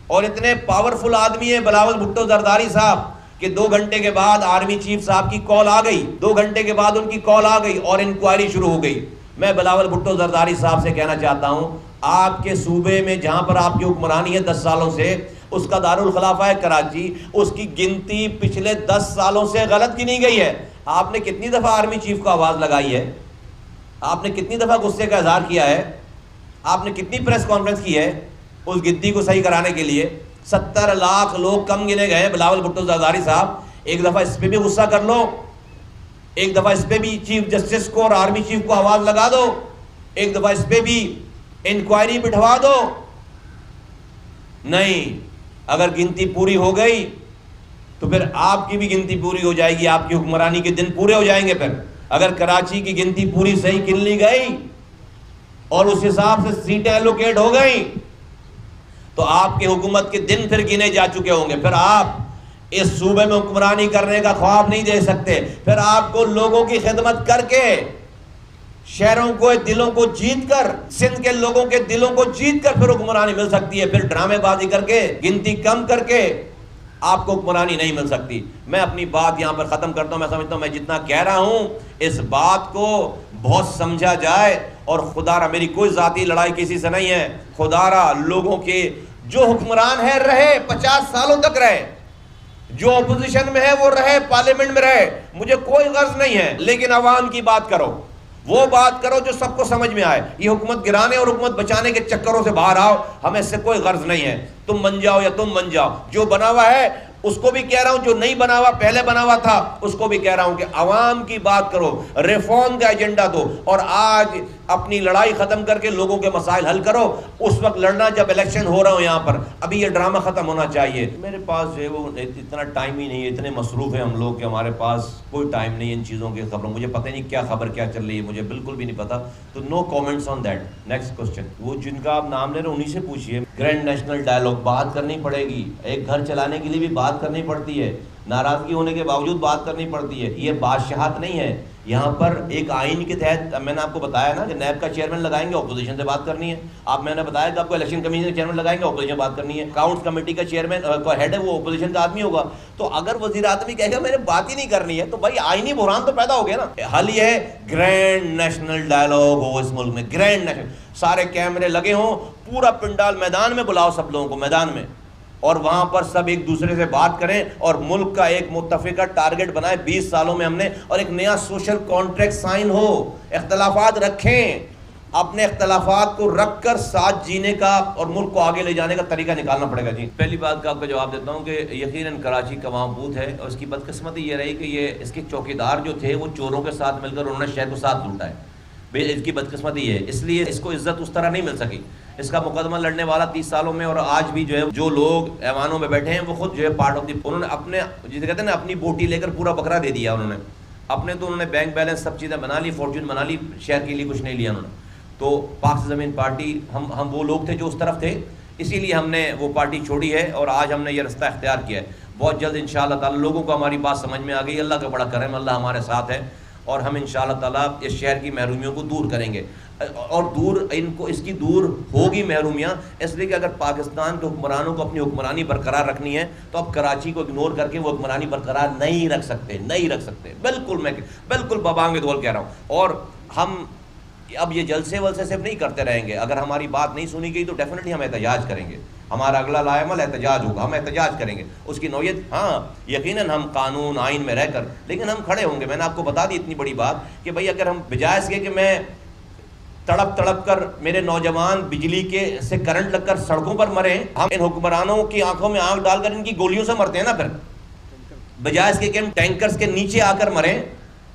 اور اتنے پاورفل آدمی ہیں بلاول بھٹو زرداری صاحب کہ 2 گھنٹے کے بعد آرمی چیف صاحب کی کال آ گئی، 2 گھنٹے کے بعد ان کی کال آ گئی اور انکوائری شروع ہو گئی۔ میں بلاول بھٹو زرداری صاحب سے کہنا چاہتا ہوں، آپ کے صوبے میں جہاں پر آپ کی حکمرانی ہے 10 سالوں سے، اس کا دارالخلافہ ہے کراچی، اس کی گنتی پچھلے 10 سالوں سے غلط گنی گئی ہے۔ آپ نے کتنی دفعہ آرمی چیف کو آواز لگائی ہے؟ آپ نے کتنی دفعہ غصے کا اظہار کیا ہے؟ آپ نے کتنی پریس کانفرنس کی ہے اس گنتی کو صحیح کرانے کے لیے؟ 70 لاکھ لوگ کم گنے گئے ہیں بلاول بھٹو زرداری صاحب، ایک دفعہ اس پہ بھی غصہ کر لو، ایک دفعہ اس پہ بھی چیف جسٹس کو اور آرمی چیف کو آواز لگا دو، ایک دفعہ اس پہ بھی انکوائری بٹھوا دو۔ نہیں، اگر گنتی پوری ہو گئی تو پھر آپ کی بھی گنتی پوری ہو جائے گی، آپ کی حکمرانی کے دن پورے ہو جائیں گے۔ پھر اگر کراچی کی گنتی پوری صحیح گن لی گئی اور اس حساب سے سیٹیں ایلوکیٹ ہو گئیں تو آپ کی حکومت کے دن پھر گنے جا چکے ہوں گے۔ پھر آپ اس صوبے میں حکمرانی کرنے کا خواب نہیں دے سکتے، پھر آپ کو لوگوں کی خدمت کر کے، شہروں کو دلوں کو جیت کر، سندھ کے لوگوں کے دلوں کو جیت کر پھر حکمرانی مل سکتی ہے۔ پھر ڈرامے بازی کر کے، گنتی کم کر کے آپ کو حکمرانی نہیں مل سکتی۔ میں اپنی بات یہاں پر ختم کرتا ہوں۔ میں سمجھتا ہوں میں جتنا کہہ رہا ہوں اس بات کو بہت سمجھا جائے، اور خدا را میری کوئی ذاتی لڑائی کسی سے نہیں ہے، خدا را لوگوں کے جو حکمران ہے رہے 50 سالوں تک رہے، جو اپوزیشن میں ہے وہ رہے، پارلیمنٹ میں رہے، مجھے کوئی غرض نہیں ہے، لیکن عوام کی بات کرو، وہ بات کرو جو سب کو سمجھ میں آئے۔ یہ حکومت گرانے اور حکومت بچانے کے چکروں سے باہر آؤ، ہمیں اس سے کوئی غرض نہیں ہے۔ تم بن جاؤ یا تم بن جاؤ، جو بنا ہوا ہے اس کو بھی کہہ رہا ہوں، جو نہیں بنا ہوا پہلے بنا ہوا تھا اس کو بھی کہہ رہا ہوں کہ عوام کی بات کرو، ریفارم کا ایجنڈا دو، اور آج اپنی لڑائی ختم کر کے لوگوں کے مسائل حل کرو۔ اس وقت لڑنا جب الیکشن ہو رہا ہو یہاں پر، ابھی یہ ڈرامہ ختم ہونا چاہیے۔ میرے پاس جو ہے وہ اتنا ٹائم ہی نہیں ہے، اتنے مصروف ہیں ہم لوگ کہ ہمارے پاس کوئی ٹائم نہیں ہے ان چیزوں کی خبروں۔ مجھے پتہ نہیں کیا خبر کیا چل رہی ہے، مجھے بالکل بھی نہیں پتا، تو no comments on that. Next question, وہ جن کا آپ نام لے رہے ہیں انہیں سے پوچھیے۔ گرینڈ نیشنل ڈائلاگ، بات کرنی پڑے گی، ایک گھر چلانے کے لیے بھی بات کرنی پڑتی ہے، ناراضگی ہونے کے باوجود بات کرنی پڑتی ہے۔ یہ بادشاہت نہیں ہے، یہاں پر ایک آئین کے تحت میں نے آپ کو بتایا نا کہ نیب کا چیئرمین لگائیں گے، اپوزیشن سے بات کرنی ہے۔ آپ میں نے بتایا کہ آپ کو الیکشن کمیشن کا چیئرمین لگائیں گے، اپوزیشن بات کرنی ہے۔ اکاؤنٹس کمیٹی کا چیئرمین کا ہیڈ ہے وہ اپوزیشن کا آدمی ہوگا۔ تو اگر وزیر اعظم ہی کہے گا میں نے بات ہی نہیں کرنی ہے تو بھائی آئینی بحران تو پیدا ہو گیا نا۔ حل یہ ہے گرینڈ نیشنل ڈائلاگ ہو اس ملک میں، گرینڈ نیشنل، سارے کیمرے لگے ہوں، پورا پنڈال میدان میں بلاؤ سب لوگوں کو میدان میں، اور وہاں پر سب ایک دوسرے سے بات کریں اور ملک کا ایک متفقہ ٹارگٹ بنائے 20 سالوں میں ہم نے، اور ایک نیا سوشل کانٹریکٹ سائن ہو۔ اختلافات رکھیں، اپنے اختلافات کو رکھ کر ساتھ جینے کا اور ملک کو آگے لے جانے کا طریقہ نکالنا پڑے گا۔ جی پہلی بات کا آپ کا جواب دیتا ہوں کہ یقیناً کراچی کا وہاں بوتھ ہے، اور اس کی بدقسمتی یہ رہی کہ یہ اس کے چوکیدار جو تھے وہ چوروں کے ساتھ مل کر انہوں نے شہر کو ساتھ لوٹا ہے۔ اس کی بدقسمتی یہ ہے، اس لیے اس کو عزت اس طرح نہیں مل سکی۔ اس کا مقدمہ لڑنے والا 30 سالوں میں، اور آج بھی جو ہے جو لوگ ایوانوں میں بیٹھے ہیں وہ خود جو ہے پارٹ آف دی، انہوں نے اپنے جسے کہتے ہیں نا اپنی بوٹی لے کر پورا بکرا دے دیا انہوں نے اپنے، تو انہوں نے بینک بیلنس سب چیزیں بنا لی، فارچون بنا لی، شہر کے لیے کچھ نہیں لیا انہوں نے۔ تو پاک سے زمین پارٹی، ہم وہ لوگ تھے جو اس طرف تھے، اسی لیے ہم نے وہ پارٹی چھوڑی ہے اور آج ہم نے یہ رستہ اختیار کیا ہے۔ بہت جلد انشاءاللہ تعالی لوگوں کو ہماری بات سمجھ میں آ گئی، اللہ کا بڑا کرم، اللہ ہمارے ساتھ ہے، اور ہم انشاءاللہ تعالیٰ اس شہر کی محرومیوں کو دور کریں گے، اور دور اس کی دور ہوگی محرومیاں، اس لیے کہ اگر پاکستان کے حکمرانوں کو اپنی حکمرانی برقرار رکھنی ہے تو اب کراچی کو اگنور کر کے وہ حکمرانی برقرار نہیں رکھ سکتے، بالکل میں بالکل بابانگ دول کہہ رہا ہوں۔ اور ہم اب یہ جلسے ولسے صرف نہیں کرتے رہیں گے، اگر ہماری بات نہیں سنی گئی تو ڈیفینیٹلی ہم احتجاج کریں گے، ہمارا اگلا لائے عمل احتجاج ہوگا، ہم احتجاج کریں گے۔ اس کی نوعیت، ہاں یقیناً ہم قانون آئین میں رہ کر، لیکن ہم کھڑے ہوں گے۔ میں نے آپ کو بتا دی اتنی بڑی بات کہ بھائی اگر ہم بجائے اس کے کہ میں تڑپ کر میرے نوجوان بجلی کے سے کرنٹ لگ کر سڑکوں پر مریں، ہم ان حکمرانوں کی آنکھوں میں آنکھ ڈال کر ان کی گولیوں سے مرتے ہیں نا، پھر بجائے اس کے کہ ہم ٹینکرز کے نیچے آ کر مریں،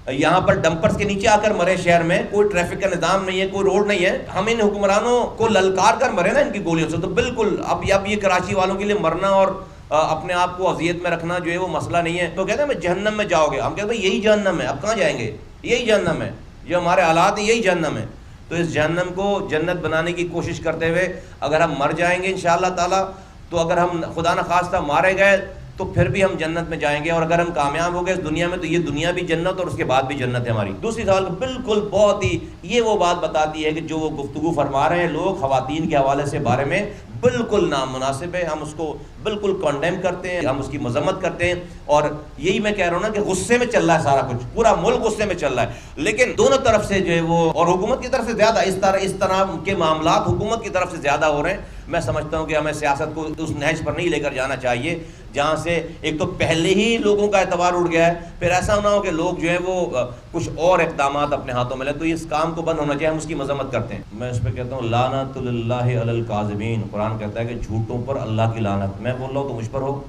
یہاں پر ڈمپرز کے نیچے آ کر مرے شہر میں، کوئی ٹریفک کا نظام نہیں ہے، کوئی روڈ نہیں ہے، ہم ان حکمرانوں کو للکار کر مرے نا ان کی گولیوں سے، تو بالکل اب یہ کراچی والوں کے لیے مرنا اور اپنے آپ کو اذیت میں رکھنا جو ہے وہ مسئلہ نہیں ہے۔ تو کہتے ہیں میں جہنم میں جاؤ گے، ہم کہتے ہیں یہی جہنم ہے، اب کہاں جائیں گے؟ یہی جہنم ہے، جو ہمارے حالات ہیں یہی جہنم ہے۔ تو اس جہنم کو جنت بنانے کی کوشش کرتے ہوئے اگر ہم مر جائیں گے انشاءاللہ تعالیٰ، تو اگر ہم خدا نخواستہ مارے گئے تو پھر بھی ہم جنت میں جائیں گے، اور اگر ہم کامیاب ہو گئے اس دنیا میں تو یہ دنیا بھی جنت اور اس کے بعد بھی جنت ہے ہماری۔ دوسری سوال بالکل بہت ہی یہ وہ بات بتاتی ہے کہ جو وہ گفتگو فرما رہے ہیں لوگ خواتین کے حوالے سے بارے میں بالکل نامناسب ہے، ہم اس کو بالکل کنڈیم کرتے ہیں، ہم اس کی مذمت کرتے ہیں، اور یہی میں کہہ رہا ہوں نا کہ غصے میں چل رہا ہے سارا کچھ، پورا ملک غصے میں چل رہا ہے، لیکن دونوں طرف سے جو ہے وہ، اور حکومت کی طرف سے زیادہ اس طرح کے معاملات حکومت کی طرف سے زیادہ ہو رہے ہیں۔ میں سمجھتا ہوں کہ ہمیں سیاست کو اس نہج پر نہیں لے کر جانا چاہیے جہاں سے ایک تو پہلے ہی لوگوں کا اعتبار اٹھ گیا ہے، پھر ایسا نہ ہو کہ لوگ جو ہے وہ کچھ اور اقدامات اپنے ہاتھوں میں لیں، تو اس کام کو بند ہونا چاہیے، ہم اس کی مذمت کرتے ہیں۔ میں اس پہ کہتا ہوں لعنت اللہ علی الکاذبین، قرآن کہتا ہے کہ جھوٹوں پر اللہ کی لعنت، میں بول رہا ہوں تو مجھ پر ہو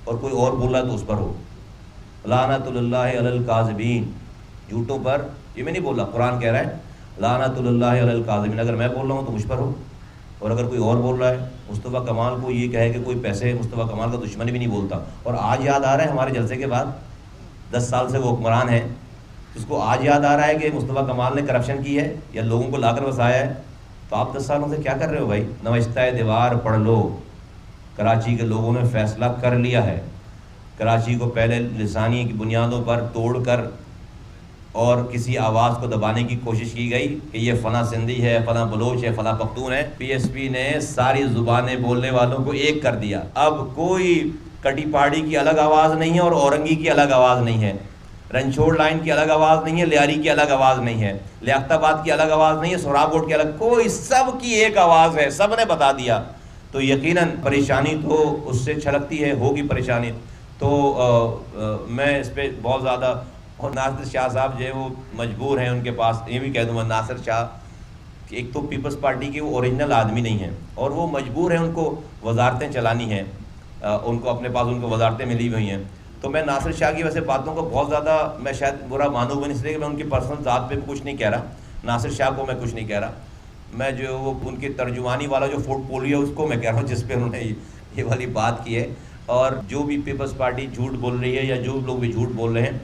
اور کوئی اور بول رہا ہے تو اس پر ہو، لعنت اللہ علی الکاذبین، جھوٹوں پر، یہ میں نہیں بول رہا، قرآن کہہ رہا ہے لعنت اللہ علی الکاذبین، اگر میں بول رہا ہوں تو مجھ پر ہو، اور اگر کوئی اور بول رہا ہے، مصطفیٰ کمال کو یہ کہے کہ کوئی پیسے مصطفیٰ کمال کا دشمن بھی نہیں بولتا، اور آج یاد آ رہا ہے ہمارے جلسے کے بعد 10 سال سے وہ حکمران ہے، اس کو آج یاد آ رہا ہے کہ مصطفیٰ کمال نے کرپشن کی ہے یا لوگوں کو لا کر وسایا ہے، تو آپ 10 سالوں سے کیا کر رہے ہو بھائی؟ نوشتہ دیوار پڑھ لو، کراچی کے لوگوں نے فیصلہ کر لیا ہے، کراچی کو پہلے لسانی کی بنیادوں پر توڑ کر اور کسی آواز کو دبانے کی کوشش کی گئی کہ یہ فلاں سندھی ہے، فلاں بلوچ ہے، فلاں پختون ہے، پی ایس پی نے ساری زبانیں بولنے والوں کو ایک کر دیا، اب کوئی کٹی پہاڑی کی الگ آواز نہیں ہے اور اورنگی کی الگ آواز نہیں ہے، رنچوڑ لائن کی الگ آواز نہیں ہے، لیاری کی الگ آواز نہیں ہے، لیاقت آباد کی الگ آواز نہیں ہے، سہراب روڈ کی الگ، کوئی سب کی ایک آواز ہے، سب نے بتا دیا، تو یقیناً پریشانی تو اس سے چھلکتی ہے، ہوگی پریشانی۔ تو میں اس پہ بہت زیادہ، اور ناصر شاہ صاحب جو ہے وہ مجبور ہیں، ان کے پاس یہ بھی کہہ دوں میں، ناصر شاہ ایک تو پیپلز پارٹی کے وہ اوریجنل آدمی نہیں ہیں، اور وہ مجبور ہیں، ان کو وزارتیں چلانی ہیں، ان کو اپنے پاس ان کو وزارتیں ملی ہوئی ہیں، تو میں ناصر شاہ کی ویسے باتوں کو بہت زیادہ میں شاید برا مانوں گا، اس لیے کہ میں ان کی پرسنل ذات پہ بھی کچھ نہیں کہہ رہا، ناصر شاہ کو میں کچھ نہیں کہہ رہا، میں جو وہ ان کی ترجمانی والا جو پورٹ فولیو ہے اس کو میں کہہ رہا ہوں جس پہ انہوں نے یہ والی بات کی ہے، اور جو بھی پیپلز پارٹی جھوٹ بول رہی ہے یا جو لوگ بھی جھوٹ بول رہے ہیں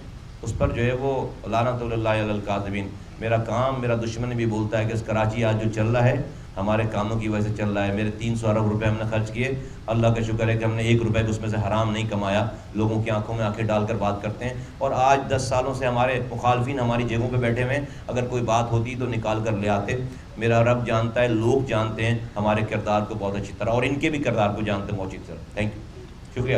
اس پر جو ہے وہ لعنت اللہ علی الکاذبین۔ میرا کام، میرا دشمن بھی بولتا ہے کہ اس کراچی آج جو چل رہا ہے ہمارے کاموں کی وجہ سے چل رہا ہے، میرے 300 ارب روپے ہم نے خرچ کیے، اللہ کا شکر ہے کہ ہم نے 1 روپے اس میں سے حرام نہیں کمایا، لوگوں کی آنکھوں میں آنکھیں ڈال کر بات کرتے ہیں، اور آج 10 سالوں سے ہمارے مخالفین ہماری جگہوں پہ بیٹھے ہوئے ہیں، اگر کوئی بات ہوتی تو نکال کر لے آتے۔ میرا رب جانتا ہے، لوگ جانتے ہیں ہمارے کردار کو بہت اچھی طرح، اور ان کے بھی کردار کو جانتے ہیں بہت اچھی طرح۔ تھینک یو، شکریہ۔